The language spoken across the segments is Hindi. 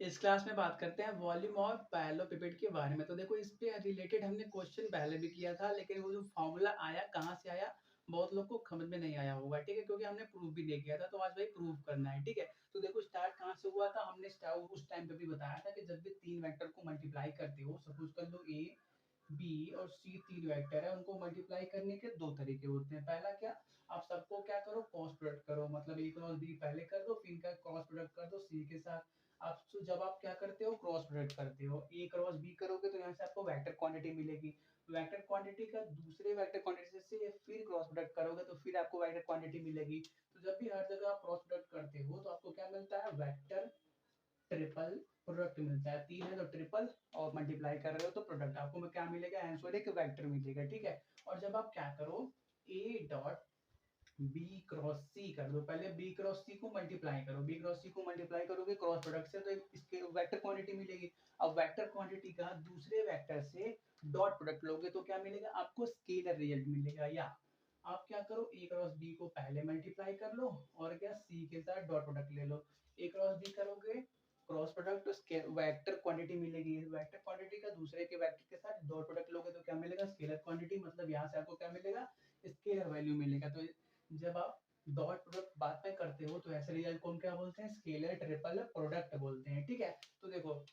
इस क्लास में बात करते हैं वॉल्यूम और पैरेललोपिपेड के बारे में। तो देखो इस पे रिलेटेड हमने क्वेश्चन पहले भी किया था, लेकिन वो जो फॉर्मूला आया कहाँ से आया बहुत लोग को समझ में नहीं आया होगा, ठीक है, क्योंकि हमने प्रूफ भी नहीं किया था। तो आज भाई प्रूफ करना है, ठीक है। तो देखो स्टार्ट कहाँ से हुआ था, हमने स्टार्ट उस टाइम पे भी बताया था कि जब भी तीन वेक्टर को मल्टीप्लाई करते हो, सपोज कर लो ए बी और सी तीन वेक्टर है, उनको मल्टीप्लाई करने के दो तरीके होते हैं। पहला क्या, आप सबको क्या करो, क्रॉस प्रोडक्ट करो, मतलब ए क्रॉस बी पहले कर दो, फिर इनका क्रॉस प्रोडक्ट कर दो सी के साथ। आप जब आप क्या करते हो, क्रॉस प्रोडक्ट करते हो, ए क्रॉस बी करोगे तो यहाँ से आपको वेक्टर क्वांटिटी मिलेगी। वेक्टर क्वांटिटी का दूसरे वेक्टर क्वांटिटी से फिर क्रॉस प्रोडक्ट करोगे तो फिर आपको वेक्टर क्वांटिटी मिलेगी। तो जब भी हर जगह आप क्रॉस प्रोडक्ट करते हो तो आपको क्या मिलता है, वेक्टर ट्रिपल प्रोडक्ट मिलता है। तीन है तो ट्रिपल, और मल्टीप्लाई कर रहे हो तो प्रोडक्ट, आपको में क्या मिलेगा, आंसर एक वेक्टर मिलेगा, ठीक है। और जब आप क्या करो, ए डॉट बी क्रॉस सी कर दो, पहले बी क्रॉस सी को मल्टीप्लाई करो, बी क्रॉस सी को मल्टीप्लाई करोगे क्रॉस प्रोडक्ट से तो इसके वेक्टर क्वांटिटी मिलेगी। अब वेक्टर क्वांटिटी का दूसरे वेक्टर से डॉट प्रोडक्ट लोगे तो क्या मिलेगा, आपको स्केलर रिजल्ट मिलेगा। या आप क्या करो, ए क्रॉस बी को पहले मल्टीप्लाई कर लो और क्या सी के साथ डॉट प्रोडक्ट ले लो। ए क्रॉस बी करोगे क्रॉस प्रोडक्ट तो वेक्टर क्वांटिटी मिलेगी, वेक्टर क्वांटिटी का दूसरे के वेक्टर के साथ डॉट प्रोडक्ट लोगे तो क्या मिलेगा, स्केलर क्वांटिटी, मतलब यहाँ से आपको क्या मिलेगा, स्केलर वैल्यू मिलेगा। तो जब आप डॉट प्रोडक्ट बाद में करते हो तो ऐसे रिजल्ट को हम क्या बोलते हैं, स्केलर ट्रिपल प्रोडक्ट बोलते हैं, ठीक है। तो देखो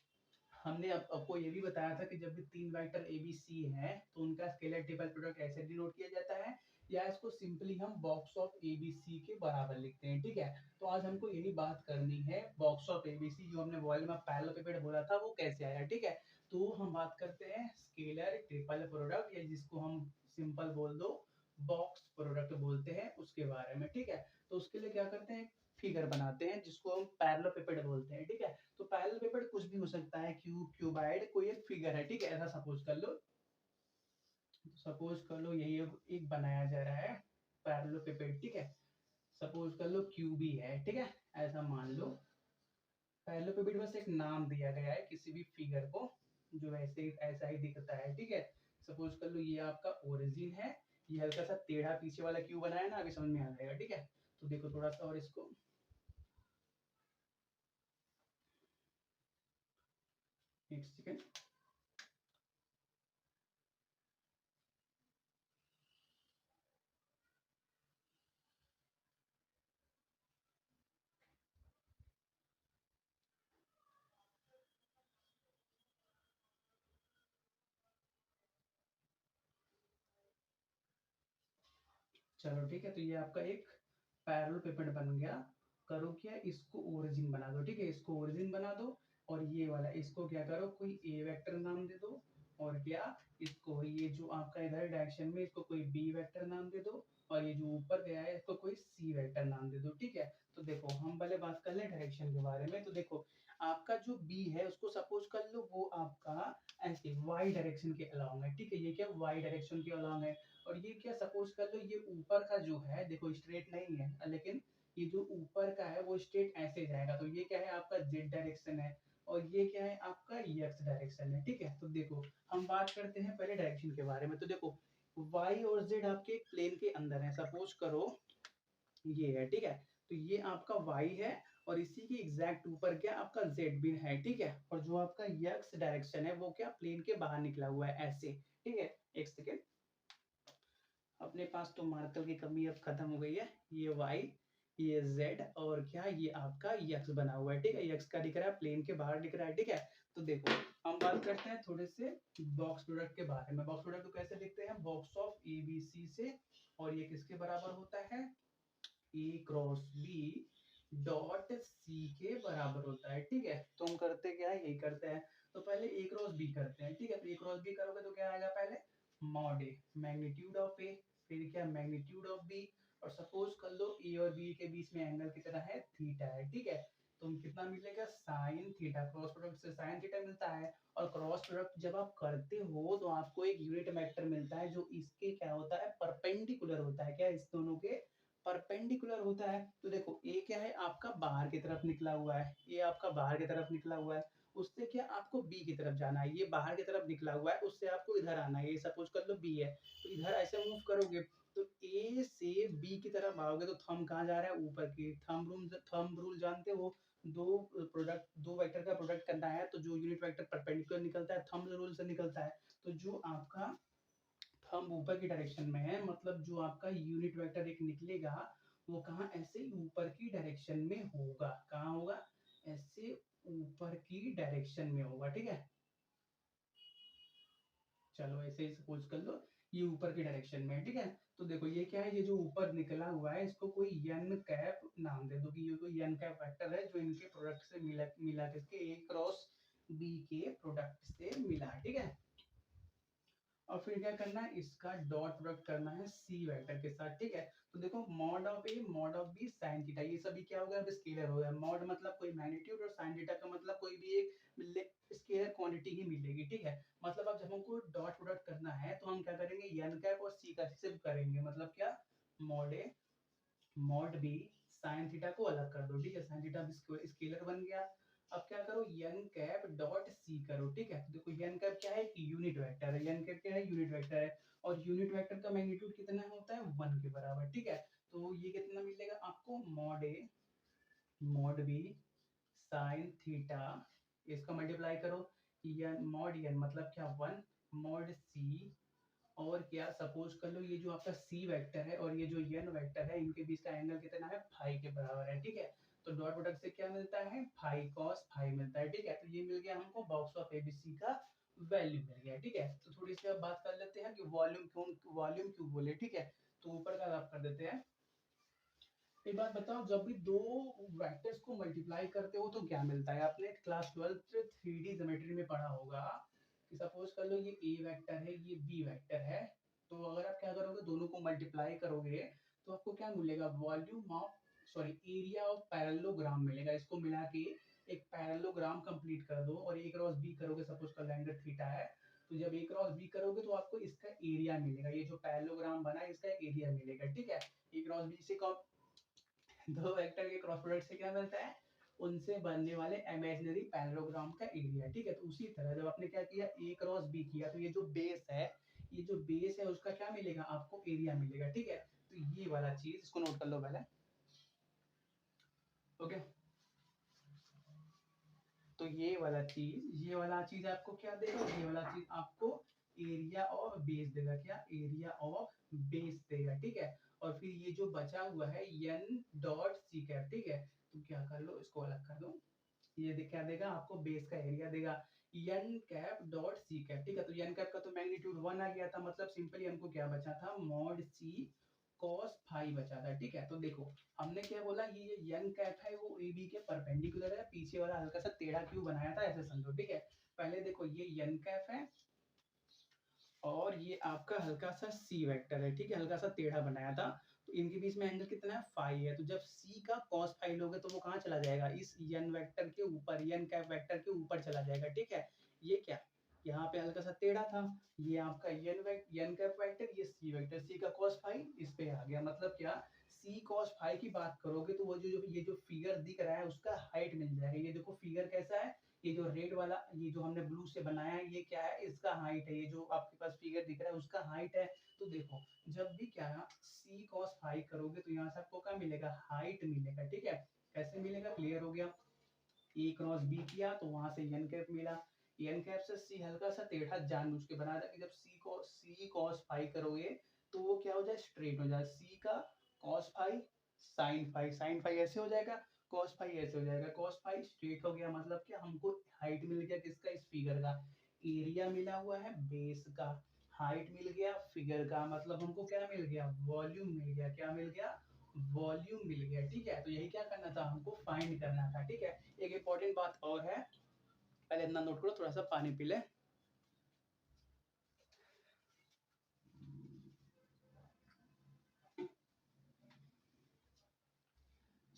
हमने आपको ये भी बताया था कि जब भी तीन वेक्टर ए बी सी है तो उनका स्केलर ट्रिपल प्रोडक्ट ऐसे डिनोट किया जाता है, या इसको सिंपली हम box of A B C के बराबर लिखते हैं, ठीक है। तो आज हमको यही बात करनी है, box of A B C जो हमने वॉल्यूम ऑफ पैरेललोपिपेड बोला था वो कैसे आया, ठीक है। तो हम बात करते हैं स्केलर ट्रिपल प्रोडक्ट, या जिसको हम सिंपल बोल दो बॉक्स प्रोडक्ट बोलते हैं, उसके बारे में, ठीक है। तो उसके लिए क्या करते हैं, फिगर बनाते हैं जिसको हम पैरेललोपिपेड बोलते हैं, ठीक है। तो पैरेललोपिपेड कुछ भी हो सकता है, क्यूब, क्यूबाइड, कोई एक फिगर है, ठीक है, ऐसा सपोज कर लो। सपोज कर लो यही एक बनाया जा रहा है पैरेललोपिपेड, ठीक है। सपोज कर लो क्यूबी है, ठीक है, ऐसा मान लो। पैरेललोपिपेड बस एक नाम दिया गया है किसी भी फिगर को जो ऐसे ऐसा ही दिखता है, ठीक है। सपोज कर लो ये आपका ओरिजिन है, ये हल्का सा टेढ़ा पीछे वाला क्यू बनाया ना, अभी समझ में आ जाएगा, ठीक है। तो देखो थोड़ा सा और इसको, एक सेकेंड। चलो ठीक है, तो ये आपका एक पैरेललोपिपेड बन गया। करो क्या, इसको ओरिजिन बना दो, ठीक है, इसको ओरिजिन बना दो। और ये वाला इसको क्या करो, कोई ए वेक्टर नाम दे दो। और क्या, इसको ये जो आपका इधर डायरेक्शन में इसको कोई बी वेक्टर नाम दे दो। और ये जो ऊपर गया है इसको कोई सी वेक्टर नाम दे दो, ठीक है। तो देखो हम पहले बात कर ले डायरेक्शन के बारे में। तो देखो आपका जो बी है उसको सपोज कर लो वो आपका ऐसे वाई डायरेक्शन के अलाउंग है, ठीक है, ये क्या वाई डायरेक्शन के अलाउंग है। और ये क्या, सपोज कर लो ये ऊपर का जो है, देखो स्ट्रेट नहीं है, लेकिन ये जो ऊपर का है वो स्ट्रेट ऐसे जाएगा, तो ये क्या है आपका जेड डायरेक्शन है। और ये क्या है आपका एक्स डायरेक्शन है, ठीक है। तो देखो हम बात करते हैं पहले डायरेक्शन के बारे में। तो देखो वाई और जेड आपके प्लेन के अंदर है, सपोज करो ये है, ठीक है। तो ये आपका वाई है और इसी के एग्जैक्ट ऊपर क्या आपका जेड भी है, ठीक है। और जो आपका एक्स डायरेक्शन है वो क्या प्लेन के बाहर निकला हुआ है ऐसे, ठीक है। एक सेकेंड, अपने पास तो मार्कर की कमी अब खत्म हो गई है। ये y, ये z, और क्या ये आपका x बना हुआ है, ठीक है। x का दिख रहा है प्लेन के बाहर दिख रहा है, ठीक है। तो देखो हम बात करते हैं थोड़े से बॉक्स प्रोडक्ट के बारे में। बॉक्स प्रोडक्ट को कैसे लिखते हैं, box of A B C से, और ये किसके बराबर होता है, A cross B dot C के बराबर होता है, ठीक है। तो हम करते क्या है, यही करते हैं। तो पहले ए क्रॉस बी करते हैं, ठीक है। तो ए क्रॉस बी करोगे तो क्या आएगा, पहले मॉड ए मैग्नीट्यूड ऑफ ए, फिर क्या मैग्नीट्यूड ऑफ बी। और सपोज कर लो ए और बी के बीच में एंगल कितना है, थीटा है, ठीक है। तो कितना मिलेगा, साइन थीटा, क्रॉस प्रोडक्ट से साइन थीटा मिलता है। और क्रॉस प्रोडक्ट जब आप करते हो तो आपको एक यूनिट वेक्टर मिलता है जो इसके क्या होता है, परपेंडिकुलर होता है, क्या इस दोनों के परपेंडिकुलर होता है। तो देखो ए क्या है आपका बाहर की तरफ निकला हुआ है, ये आपका बाहर की तरफ निकला हुआ है। उससे क्या आपको बी की तरफ जाना है, ये बाहर की तरफ निकला हुआ है, उससे आपको इधर आना है। ये सपोज कर लो बी है, तो इधर ऐसे मूव करोगे तो ए से बी की तरफ आओगे तो थंब कहाँ जा रहा है, ऊपर की। थंब रूल जानते हो, दो वेक्टर का प्रोडक्ट करना है तो जो यूनिट वेक्टर परपेंडिकुलर निकलता है थंब रूल से निकलता है। तो जो आपका थंब ऊपर की डायरेक्शन में है, मतलब जो आपका यूनिट वेक्टर एक निकलेगा वो कहाँ, ऐसे ही ऊपर की डायरेक्शन में होगा। कहाँ होगा, ऐसे ऊपर की डायरेक्शन में होगा, ठीक है। चलो ऐसे ही सपोज कर लो ये ऊपर की डायरेक्शन में है, ठीक है। तो देखो ये क्या है, ये जो ऊपर निकला हुआ है इसको कोई एन कैप नाम दे दो कि ये कोई एन कैप वेक्टर है जो इनके प्रोडक्ट से मिला मिला के इसके ए क्रॉस बी के प्रोडक्ट से मिला है, ठीक है। और फिर क्या करना है, इसका डॉट प्रोडक्ट करना है सी वेक्टर के साथ, ठीक है। तो देखो mod of A mod of B sine theta, ये सभी क्या हो गया, अब स्केलर हो गया। मॉड मतलब कोई मैग्नीट्यूड और साइन थीटा का मतलब कोई भी एक स्केलर क्वांटिटी ही मिलेगी, ठीक है। मतलब अब जब हमको डॉट प्रोडक्ट करना है तो हम क्या करेंगे, एन कैप और सी का सिर्फ करेंगे, मतलब क्या, mod A mod B sine theta को अलग कर दो, ठीक है। साइन थीटा स्केलर बन गया। अब क्या करो, एन कैप डॉट सी करो, ठीक है। तो देखो एन कैप क्या है, यूनिट वेक्टर है। एन कैप क्या है, यूनिट वेक्टर है। और यूनिट वेक्टर का मैग्नीट्यूड कितना होता है, 1 के बराबर, ठीक है। तो ये कितना मिलेगा आपको, mod A mod B sine theta, इसका मल्टीप्लाई करो, एन मॉड एन मतलब क्या, 1 मॉड सी, और क्या सपोज कर लो ये जो आपका सी वेक्टर है और ये जो एन वेक्टर है इनके बीच का एंगल कितना है, फाई के बराबर है, ठीक है। तो डॉट प्रोडक्ट से क्या मिलता है, फाई कॉस फाई मिलता है, ठीक है। तो ये मिल गया हमको बॉक्स ऑफ एबीसी का वैल्यू मिल गया, ठीक है। तो थोड़ी सी अब बात कर लेते हैं कि वॉल्यूम क्यों बोले, ठीक है। तो ऊपर का आप कर देते हैं। एक बात बताओ, जब भी दो वेक्टर्स को मल्टीप्लाई करते हो तो क्या मिलता है, आपने क्लास 12 3D ज्योमेट्री में पढ़ा होगा कि सपोज कर लो ये ए वेक्टर है ये बी वेक्टर है। तो अगर आप क्या करोगे, दोनों को मल्टीप्लाई करोगे तो आपको क्या मिलेगा, volume of sorry area of parallelogram मिलेगा। इसको मिला के एक पैरेललोग्राम कंप्लीट कर दो और ए क्रॉस बी करोगे, सपोज कर एंगल थीटा है। तो जब ए क्रॉस बी करोगे तो आपको इसका एरिया मिलेगा, ये जो पैरेललोग्राम बना है इसका एरिया मिलेगा, ठीक है। ए क्रॉस बी से दो वेक्टर के क्रॉस प्रोडक्ट से क्या मिलता है, उनसे बनने वाले इमेजिनरी पैरेललोग्राम का एरिया, ठीक है। तो उसी तरह जब आपने क्या किया, ए क्रॉस बी किया, तो ये जो बेस है, ये जो बेस है उसका क्या मिलेगा आपको, एरिया मिलेगा, ठीक है। तो ये वाला चीज इसको नोट कर लो पहले, ओके। तो ये वाला चीज आपको क्या देगा, ये वाला चीज आपको एरिया ऑफ बेस देगा, क्या, एरिया ऑफ बेस देगा, ठीक है। और फिर ये जो बचा हुआ है एन डॉट सी कैप, ठीक है। तो क्या कर लो, इसको अलग कर दो, ये क्या देगा आपको, बेस का एरिया देगा, N cap dot C cap, ठीक है। तो एन कैप का तो मैग्नीट्यूड 1 आ गया था, मतलब सिंपली हमको क्या बचा था, मॉड सी cos फाई बचा था, ठीक है। तो देखो हमने क्या बोला, ये एन कैप है वो ए बी के परपेंडिकुलर है, पीछे वाला हल्का सा टेढ़ा क्यों बनाया था ऐसे समझो, ठीक है। पहले देखो ये एन कैप है और ये आपका हल्का सा सी वेक्टर है, ठीक है, हल्का सा टेढ़ा बनाया था। तो इनके बीच में एंगल कितना है, फाई है। तो जब सी का cos फाई लोगे तो वो कहाँ चला जाएगा, इस एन वेक्टर के ऊपर, एन कैप वेक्टर के ऊपर चला जाएगा, ठीक है। ये क्या, यहाँ पे हल्का सा टेढ़ा था, ये आपका एन कैप वेक्टर, ये सी वेक्टर, सी का cos फाई इस पे आ गया, मतलब क्या, सी cos फाई की बात करोगे तो वो ये जो फिगर दिख रहा है उसका हाइट मिल जाएगा। ये देखो फिगर कैसा है, ये जो रेड वाला, ये जो हमने ब्लू से बनाया है ये क्या है, इसका हाइट है। ये जो आपके पास फिगर दिख रहा है उसका हाइट है। तो देखो जब भी क्या है सी cos फाई करोगे तो यहाँ से आपको क्या मिलेगा, हाइट मिलेगा, ठीक है। कैसे मिलेगा, क्लियर हो गया। ए क्रॉस बी किया तो वहां से एन कैप मिला, एन कैप से सी हल्का सा टेढ़ा जानबूझ के बनाया था कि जब सी cos फाई करोगे तो वो क्या हो जाए, स्ट्रेट हो जाए। सी का cos फाई साइन फाई ऐसे हो जाएगा, cos फाई ऐसे हो जाएगा, cos फाई स्ट्रेट हो गया, मतलब क्या हमको हाइट मिल गया किसका, इस फिगर का। एरिया मिला हुआ है बेस का, हाइट मिल गया फिगर का, मतलब हमको क्या मिल गया, वॉल्यूम मिल गया। क्या मिल गया, वॉल्यूम मिल गया, ठीक है। तो यही क्या करना था हमको, फाइंड करना था, ठीक है। एक इंपॉर्टेंट बात और है, पहले इतना नोट करो, थोड़ा सा पानी पी ले।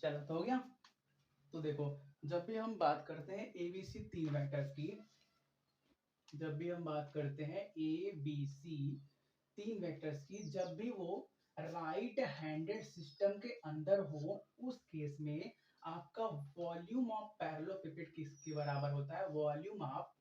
चलो तो हो गया। तो देखो जब भी हम बात करते हैं एबीसी तीन वेक्टर्स की, जब भी हम बात करते हैं ए बी सी तीन वेक्टर्स की, जब भी वो राइट हैंडेड सिस्टम के अंदर हो, उस केस में आपका वॉल्यूम ऑफ पैरेललोपिपेड किसके बराबर होता है, वॉल्यूम ऑफ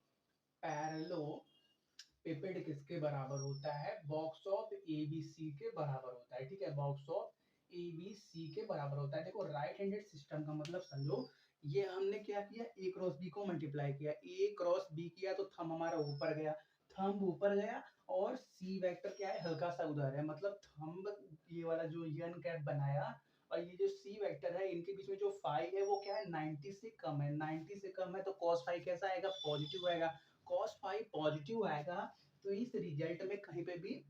पैरेललोपिपेड किसके बराबर होता है, बॉक्स ऑफ एबीसी के बराबर होता है। ठीक है, बॉक्स ऑफ एबीसी के बराबर होता है। देखो राइट हैंडेड सिस्टम का मतलब समझो, ये हमने क्या किया, ए क्रॉस बी को मल्टीप्लाई किया, ए क्रॉस बी किया तो थंब हमारा ऊपर गया, थंब ऊपर गया, और सी वेक्टर क्या है, हल्का सा उधर है, मतलब थंब ये वाला जो एन कैप बनाया, और ये जो सी वेक्टर है इनके बीच में जो फाई है वो क्या है, 90 से कम है, 90 से कम है, तो कॉस फाई कैसा आएगा, पॉजिटिव आएगा। कॉस फाई पॉजिटिव आएगा तो इस रिजल्ट में कहीं पे भी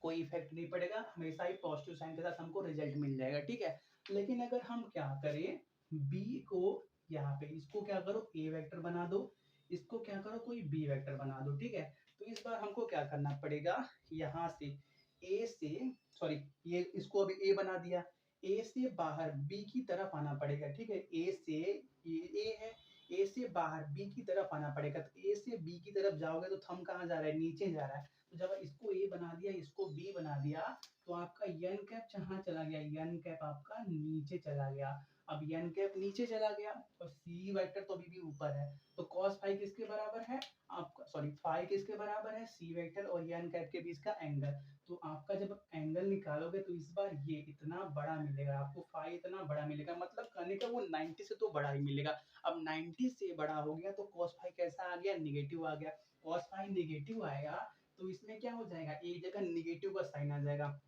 कोई इफेक्ट नहीं पड़ेगा, हमेशा ही पॉजिटिव साइन के साथ हमको रिजल्ट मिल जाएगा। ठीक है, लेकिन अगर हम क्या करें, बी को यहाँ पे इसको क्या करो, ए वेक्टर बना दो, इसको क्या करो, कोई बी वेक्टर बना दो। ठीक है, तो इस बार हमको क्या करना पड़ेगा, यहाँ से ए से, सॉरी ये इसको अभी ए बना दिया, ए से बाहर बी की तरफ आना पड़ेगा। ठीक है, ए से ए है, ए से बाहर बी की तरफ आना पड़ेगा, तो ए से बी की तरफ जाओगे तो थंब कहाँ जा रहा है, नीचे जा रहा है। तो जब इसको ए बना दिया, इसको बी बना दिया, तो आपका एन कैप कहाँ चला गया, एन कैप आपका नीचे चला गया। अब एन कैप नीचे चला गया और सी वेक्टर तो अभी भी ऊपर है, तो cos फाई किसके बराबर है आपका, सॉरी फाई किसके बराबर है, सी वेक्टर और एन कैप के बीच का एंगल। तो आपका जब एंगल निकालोगे तो इस बार ये इतना बड़ा मिलेगा आपको, फाई इतना बड़ा मिलेगा, मतलब कहने का वो 90 से तो बड़ा ही मिलेगा। अब 90 से बड़ा हो गया तो cos फाई कैसा आ गया, निगेटिव आ गया। cos फाई निगेटिव आएगा तो इसमें क्या हो जाएगा, एक जगह निगेटिव का साइन आ जाएगा,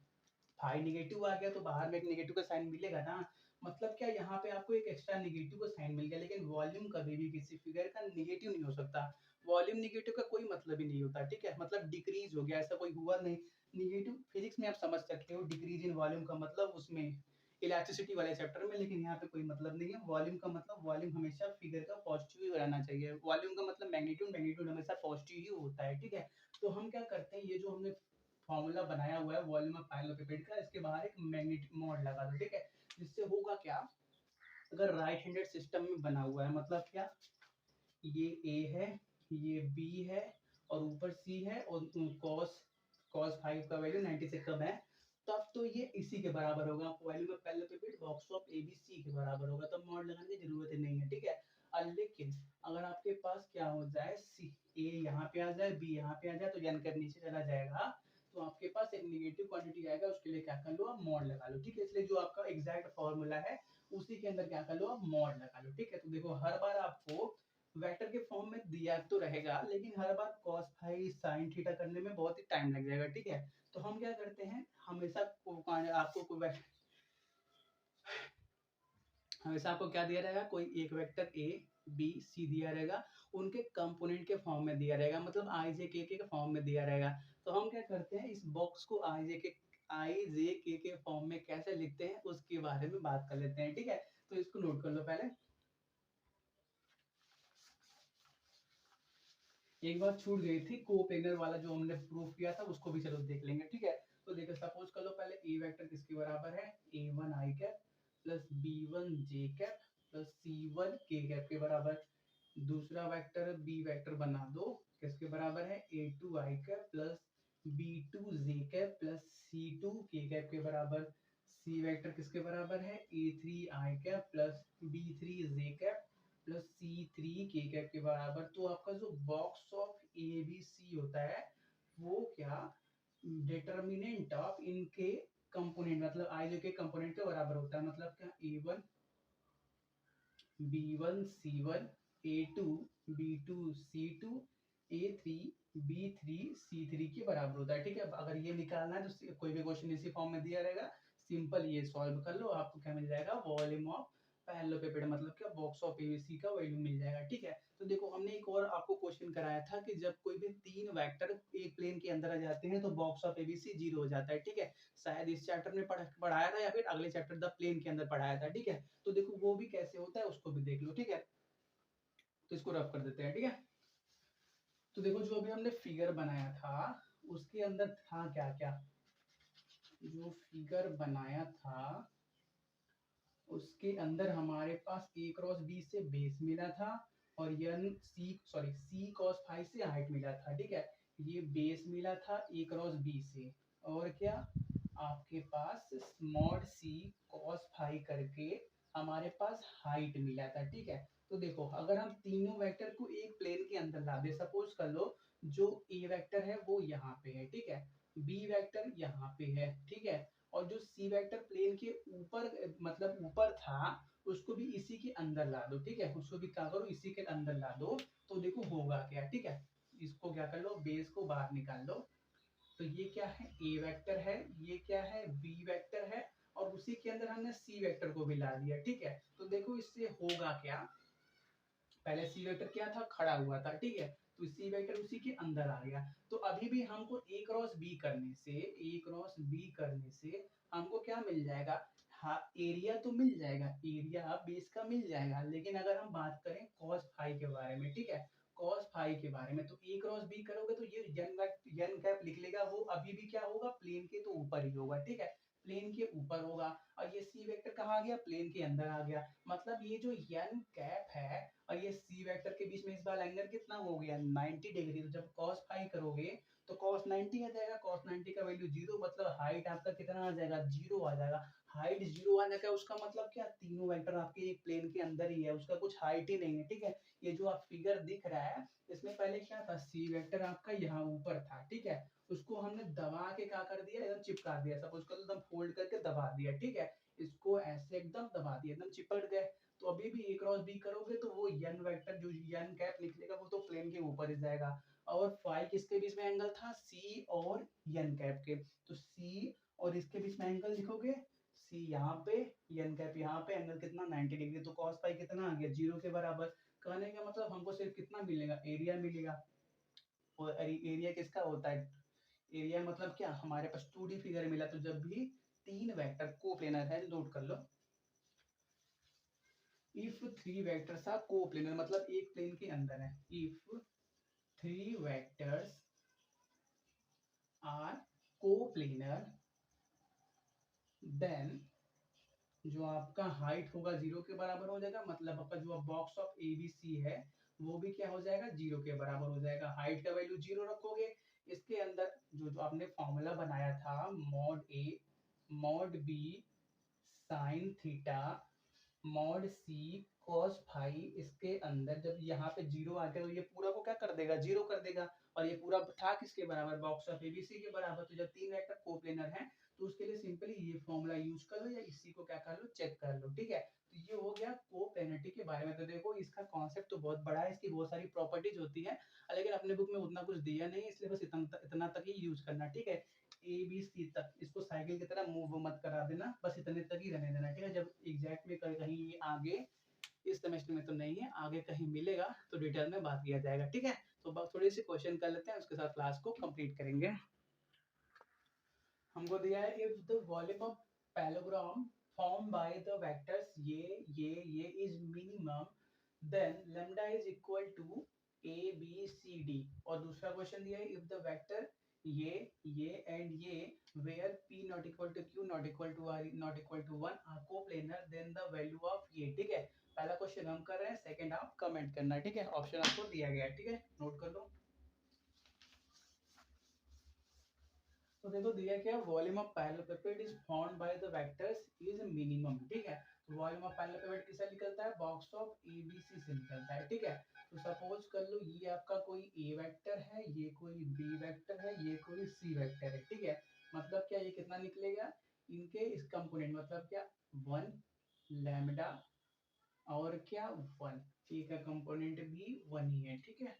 फाई निगेटिव आ गया तो बाहर में एक निगेटिव का साइन मिलेगा ना, मतलब क्या यहाँ पे आपको एक एक्स्ट्रा निगेटिव का साइन मिल गया। लेकिन वॉल्यूम कभी भी किसी फिगर का निगेटिव नहीं हो सकता, वॉल्यूम निगेटिव का कोई मतलब ही नहीं होता। ठीक है, मतलब डिक्रीज हो गया, ऐसा कोई हुआ नहीं। निगेटिव फिजिक्स में आप समझ सकते हो, डिक्रीज इन वॉल्यूम का मतलब उसमें इलास्टिसिटी वाले चैप्टर में, लेकिन यहाँ पे कोई मतलब नहीं है। वॉल्यूम का मतलब वॉल्यूम हमेशा फिगर का पॉजिटिव ही रहना चाहिए, वॉल्यूम का मतलब मैग्नीट्यूड, मैग्नीट्यूड हमेशा पॉजिटिव ही होता है। ठीक है, तो हम क्या करते हैं, ये जो हमने फॉर्मूला बनाया हुआ है वॉल्यूम ऑफ पैरेललोपिपेड का, इसके बाहर एक मैग्नेटिक मोड लगा दो। ठीक है, जिससे होगा क्या, अगर राइट हैंडेड सिस्टम में बना हुआ है, मतलब क्या, ये ए है, ये बी है, और ऊपर सी है, और cos cos 5 का वैल्यू 90 से कम है, तब तो ये इसी के बराबर होगा, volume of parallelepiped box of ABC के बराबर होगा, तब मॉड लगाने की जरूरत ही नहीं है। ठीक है, लेकिन अगर आपके पास क्या हो जाए, सी ए यहाँ पे आ जाए, बी यहाँ पे आ जाए, तो एन कैप नीचे चला जाएगा, तो आपके पास एक निगेटिव क्वांटिटी आएगा, उसके लिए क्या कर लो, आप मॉड लगा लो। ठीक है, इसलिए जो आपका एग्जैक्ट फॉर्मूला है उसी के अंदर क्या कर लो, आप मॉड लगा लो। ठीक है, तो देखो हर बार आपको वेक्टर के फॉर्म में दिया तो रहेगा, लेकिन हर बार cos फाई sin थीटा करने में बहुत ही टाइम लग जाएगा। ठीक है, तो हम क्या करते हैं, हमेशा आपको क्या दिया रहेगा, कोई एक वेक्टर ए बी सी दिया रहेगा, उनके कंपोनेंट के फॉर्म में दिया रहेगा, मतलब आई जे के फॉर्म में दिया रहेगा। तो हम क्या करते हैं, इस बॉक्स को आई जे के फॉर्म में कैसे लिखते हैं उसके बारे में बात कर लेते हैं। ठीक है, तो इसको नोट कर लो पहले। एक बार छूट गई थी कोपेनर वाला जो हमने प्रूफ किया था, उसको भी चलो देख लेंगे। ठीक है, तो देखो सपोज कर लो पहले ए वेक्टर किसके बराबर है, a1 आई कैप प्लस b1 जे कैप प्लस c1 के कैप के बराबर। दूसरा वेक्टर बी वेक्टर बना दो, किसके बराबर है, a2 आई कैप प्लस b2 जे कैप प्लस c2 के कैप के बराबर। सी वेक्टर किसके बराबर है, a3 I cap plus b3 J cap plus C3 K cap के बराबर। तो आपका जो box of A B C होता है वो क्या, डिटर्मिनेंट ऑफ इनके कंपोनेंट, मतलब आई जे के कंपोनेंट के बराबर होता है, मतलब क्या, A1 B1 C1 A2 B2 C2 A3 B3 C3 के बराबर होता है। ठीक है, अगर ये निकालना है तो कोई भी क्वेश्चन इसी फॉर्म में दिया रहेगा, सिंपल ये सॉल्व कर लो, आपको क्या मिल जाएगा, वॉल्यूम ऑफ पैरेललोपिपेड, मतलब क्या, बॉक्स ऑफ एबीसी का वैल्यू मिल जाएगा। ठीक है, तो देखो हमने एक और आपको क्वेश्चन कराया था कि जब कोई भी तीन वेक्टर एक प्लेन के अंदर आ जाते हैं तो बॉक्स ऑफ एबीसी 0 हो जाता है। ठीक है, शायद इस चैप्टर में पढ़ाया था या फिर अगले चैप्टर द प्लेन के अंदर पढ़ाया था। ठीक है, तो देखो वो भी कैसे होता है उसको भी देख लो। ठीक है, तो इसको रफ कर देते हैं। ठीक है, तो देखो जो अभी हमने फिगर बनाया था उसके अंदर था क्या क्या, जो फिगर बनाया था उसके अंदर हमारे पास ए क्रॉस बी से बेस मिला था, और सी कॉस फाई से हाइट मिला था। ठीक है, ये बेस मिला था ए क्रॉस बी से, और क्या, आपके पास स्मॉल सी कॉस फाई करके हमारे पास हाइट मिला था, ठीक है। तो देखो अगर हम तीनों वेक्टर को एक प्लेन के अंदर ला दे, सपोज कर लो जो ए वेक्टर है वो यहाँ पे है, ठीक है, बी वेक्टर यहाँ पे है, ठीक है, और जो सी वेक्टर प्लेन के ऊपर मतलब ऊपर था उसको भी इसी के अंदर ला दो, ठीक है, उसको भी क्या करो इसी के अंदर ला दो। तो देखो होगा क्या, ठीक है, इसको क्या कर लो बेस को बाहर निकाल लो। तो ये क्या है ए वेक्टर है, ये क्या है बी वेक्टर है, और उसी के अंदर हमने सी वेक्टर को भी ला दिया, ठीक है। तो देखो इससे होगा क्या, पहले सी वेक्टर क्या था खड़ा हुआ था, ठीक है, तो सी वेक्टर उसी के अंदर आ गया। तो अभी भी हमको ए क्रॉस बी करने से, ए क्रॉस बी करने से हमको क्या मिल जाएगा, हाँ एरिया तो मिल जाएगा, एरिया बेस का मिल जाएगा, लेकिन अगर हम बात करें cos फाई के बारे में, ठीक है, cos फाई के बारे में, तो ए क्रॉस बी करोगे तो ये यन कैप लिख लेगा, वो अभी भी क्या होगा प्लेन के तो ऊपर ही होगा, ठीक है, प्लेन के ऊपर होगा। और ये सी वेक्टर कहाँ आ गया, प्लेन के अंदर आ गया, मतलब ये जो यन कैप है और ये सी वेक्टर के बीच में इस बार एंगल कितना हो गया 90 डिग्री। तो जब cos फाई करोगे तो cos 90 आ जाएगा, cos 90 का वैल्यू 0, मतलब हाइट आपका कितना आ जाएगा 0 आ जाएगा। हाइट 0 आने का उसका मतलब क्या, तीनों वेक्टर आपके एक प्लेन के अंदर ही है, उसका कुछ हाइट ही नहीं है, ठीक है। ये जो आप फिगर दिख रहा है इसमें पहले क्या था, सी वेक्टर आपका यहाँ ऊपर था, ठीक है, उसको हमने दबा के क्या कर दिया एकदम चिपका दिया, सपोज कर एकदम फोल्ड करके दबा दिया, ठीक है, इसको ऐसे एकदम दबा दिया एकदम चिपक गए। तो अभी भी ए क्रॉस बी करोगे तो वो यन वेक्टर जो यन कैप निकलेगा वो तो प्लेन के ऊपर ही जाएगा। और फाई किसके बीच में एंगल था, सी और यन कैप के, तो सी और इसके बीच में एंगल लिखोगे, सी यहाँ पे यन कैप यहाँ पे, एंगल कितना 90 डिग्री, तो cos फाई कितना आ गया 0 के बराबर। कहने का मतलब हमको सिर्फ कितना मिलेगा, एरिया मिलेगा। और एरिया किसका होता है, एरिया मतलब क्या, हमारे पास 2D फिगर मिला, तो जब भी तीन वेक्टर कोप्लेनर है, नोट कर लो, if three vectors are coplanar मतलब एक प्लेन के अंदर है, if three vectors are coplanar then जो आपका हाइट होगा 0 के बराबर हो जाएगा, मतलब आपका जो box of A B C है वो भी क्या हो जाएगा 0 के बराबर हो जाएगा। हाइट का वैल्यू 0 रखोगे, इसके अंदर जो आपने फॉर्मूला बनाया था mod A mod B sine theta mod C cos phi, इसके अंदर जब यहाँ पे 0 आ गया तो ये पूरा को क्या कर देगा 0 कर देगा, और ये पूरा था किसके बराबर, बॉक्स ऑफ एबीसी के बराबर। तो जब तीन वेक्टर कोप्लेनर हैं तो उसके लिए सिंपली ये फॉर्मूला यूज कर लो या इसी को क्या कर लो चेक कर लो, ठीक है। तो ये हो गया कोप्लेनरिटी के बारे में। तो देखो इसका कॉन्सेप्ट तो बहुत बड़ा है, इसकी बहुत सारी प्रॉपर्टीज होती है, लेकिन अपने बुक में उतना कुछ दिया नहीं है, इसलिए बस इतना तक ही यूज करना, ठीक है। ए बी सी तक इसको साइकिल की तरह मूव मत करा देना, बस इतने तक ही रहने देना, ठीक है। जब एग्जैक्ट में कहीं आगे इस सेमेस्टर में तो नहीं है, आगे कहीं मिलेगा तो डिटेल में बात किया जाएगा, ठीक है। तो बस थोड़ी सी क्वेश्चन कर लेते हैं, उसके साथ क्लास को कंप्लीट करेंगे। हमको दिया है if the volume of parallelogram form by the vectors ये is minimum then lambda is equal to A B C D. और दूसरा क्वेश्चन दिया है इफ द वेक्टर ये एंड ये where p not equal to q not equal to r not equal to 1 are coplanar then the value of ये, ठीक है। पहला क्वेश्चन हम कर रहे हैं, सेकंड आप कमेंट करना है, ठीक है। ऑप्शन आपको दिया गया है, ठीक है, नोट कर लो। तो देखो दिया क्या, volume of parallelogram is found by the vectors is minimum, ठीक है। तो वॉल्यूम ऑफ पैरेललोग्राम किससे निकलता है, बॉक्स ऑफ एबीसी से निकलता है, ठीक है। तो सपोज कर लो ये आपका कोई ए वेक्टर है, ये कोई बी वेक्टर है, ये कोई सी वेक्टर है, ठीक है। मतलब क्या ये कितना निकलेगा, इनके इस कंपोनेंट मतलब क्या 1 लैम्डा और क्या 1, ए का कंपोनेंट भी 1 ही है, ठीक है।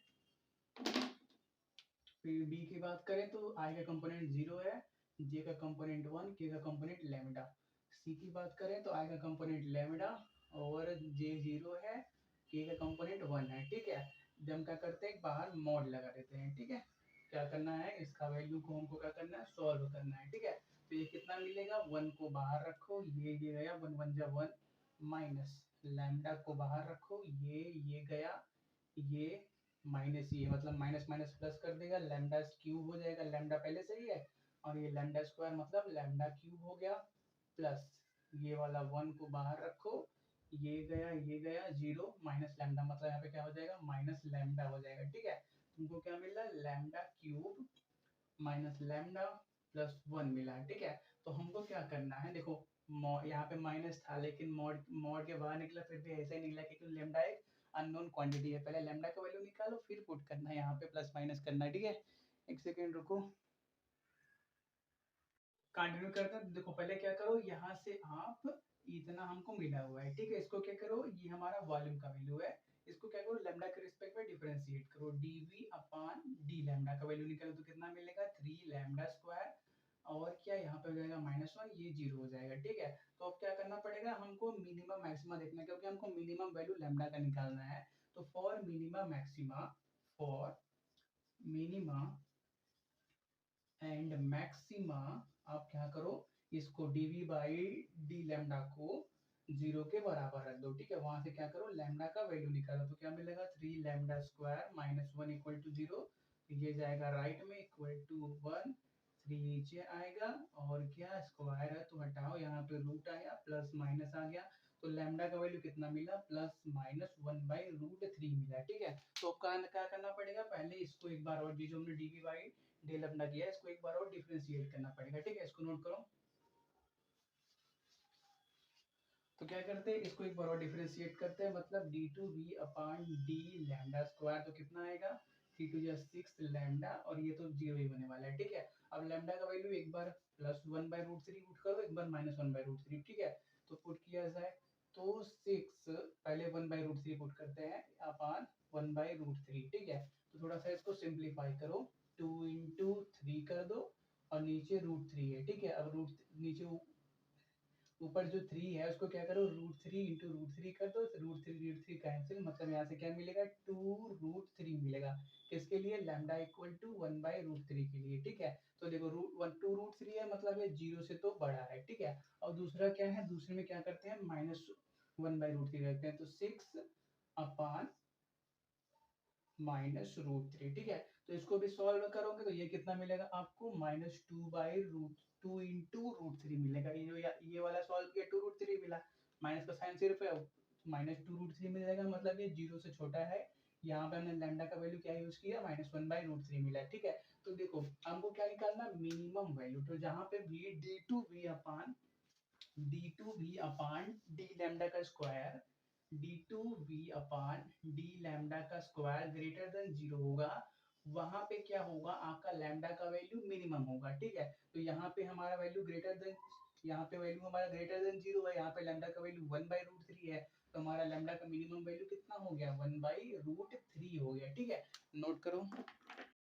फिर बी की बात करें तो आई का कंपोनेंट 0 है, जे का कंपोनेंट 1, के का कंपोनेंट लैम्डा। सी की बात करें तो आई का कंपोनेंट लैम्डा और जे 0 है, के का कंपोनेंट 1 है, ठीक है। जब हम क्या करते हैं बाहर मॉड लगा देते हैं, ठीक है। क्या करना है, इसका वैल्यू को हमको क्या करना है सॉल्व करना है, ठीक है। तो ये कितना मिलेगा, 1 को बाहर रखो, ये गया 1 1 जा 1 माइनस लैम्डा को बाहर रखो, ये गया, ये माइनस ये मतलब माइनस माइनस प्लस कर देगा, लैम्डा क्यूब हो जाएगा, लैम्डा पहले से ही है, और ये लैम्डा स्क्वायर मतलब लैम्डा क्यूब हो गया, प्लस ये वाला 1 को बाहर रखो, ये गया 0 माइनस लैम्डा मतलब यहाँ पे क्या हो जाएगा माइनस लैम्डा हो जाएगा, ठीक है। तुमको क्या मिला, lambda cube minus lambda plus 1 मिला है, ठीक है। तो हमको क्या करना है देखो, यहाँ पे माइनस था लेकिन मॉड मॉड के बाहर निकला, फिर भी ऐसा ही निकला क्योंकि लैम्डा एक अननोन क्वांटिटी है। पहले लैम्डा का वैल्यू निकालो फिर पुट करना है, यहाँ पे प्लस माइनस करना है। ठीक है, एक सेकेंड रुको, कंटिन्यू करते हैं। देखो पहले क्या करो, यहाँ से आप इतना हमको मिला हुआ है, ठीक है, इसको क्या करो, ये हमारा वॉल्यूम का वैल्यू है, इसको क्या करो लैम्डा के रिस्पेक्ट में डिफरेंशिएट करो, dv अपान डी लैम्डा का वैल्यू निकालो तो कितना मिलेगा 3 लैम्डा स्क्वायर, और क्या यहाँ पे हो जाएगा -1, ये 0 हो जाएगा। ठीक है, तो अब क्या करना पड़ेगा हमको, मिनिमम मैक्सिमा देखना है क्योंकि हमको मिनिमम वैल्यू लैम्डा का निकालना है। तो for minima maxima, for minima and maxima, आप क्या करो, इसको dv बाई डी लैम्डा को 0 के बराबर रख दो। ठीक है, वहां से क्या करो लैम्डा का वैल्यू निकालो, तो क्या मिलेगा 3 लैम्डा स्क्वायर -1 इक्वल टू 0, ये जाएगा राइट में इक्वल टू 1, 3 नीचे आएगा, और क्या स्क्वायर है तो हटाओ, यहाँ पे रूट आया, प्लस माइनस आ गया, तो लैम्डा का वैल्यू कितना मिला, +(1/√3) मिला। ठीक है, तो क्या करना पड़ेगा, पहले इसको एक बार और, ये जो हमने dv बाई डी लैम्डा किया है, इसको एक बार और डिफरेंशिएट करना पड़ेगा। ठीक है, इसको नोट करो। तो क्या करते हैं, इसको एक बार और डिफरेंशिएट करते हैं, मतलब d2v अपान डी लैम्डा स्क्वायर, तो कितना आएगा 3 2 6 लैम्डा, और ये तो 0 ही होने वाला है। ठीक है, अब लैम्डा का वैल्यू एक बार +1/√3 पुट करो, एक बार -1/√3। ठीक है, तो पुट किया जाए तो 6, पहले 1/√3 पुट करते हैं अपान 1/√3। ठीक है, तो थोड़ा सा इसको सिंप्लीफाई करो, 2 इंटू 3 कर दो, और नीचे √3 है। ठीक है, अब रूट नीचे ऊपर जो 3 है उसको क्या करो, √3 इंटू √3 कर दो, √3 कैंसिल, मतलब यहाँ से क्या मिलेगा 2√3 मिलेगा, किसके लिए, लैम्डा इक्वल टू 1/√3 के लिए। ठीक है, तो देखो √2 है, मतलब ये 0 से तो बड़ा है। ठीक है, और दूसरा क्या है, दूसरे में क्या करते हैं -1/√3 रखते हैं, तो 6 अपान -√3। ठीक है, तो इसको भी सॉल्व करोगे तो ये कितना मिलेगा आपको, -2/√2 इंटू √3 मिलेगा। ये जो ये वाला सॉल्व किया 2√3 मिला, माइनस का साइन सिर्फ है, -2√3 मिल जाएगा, मतलब ये 0 से छोटा है। यहाँ पे हमने लैम्डा का वैल्यू क्या यूज किया, -1/√3 मिला। ठीक है, तो देखो हमको क्या निकालना, मिनिमम वैल्यू, तो जहाँ पे भी d2v अपान डी लैम्डा का स्क्वायर, d2v अपान डी लैम्डा का स्क्वायर ग्रेटर देन 0 होगा, वहां पे क्या होगा, आपका लैम्डा का वैल्यू मिनिमम होगा। ठीक है, तो यहाँ पे हमारा वैल्यू ग्रेटर देन, यहाँ पे वैल्यू हमारा ग्रेटर देन 0 है, यहाँ पे लैम्डा का वैल्यू 1/√3 है, तो हमारा लैम्डा का मिनिमम वैल्यू कितना हो गया, 1/√3 हो गया। ठीक है, नोट करो।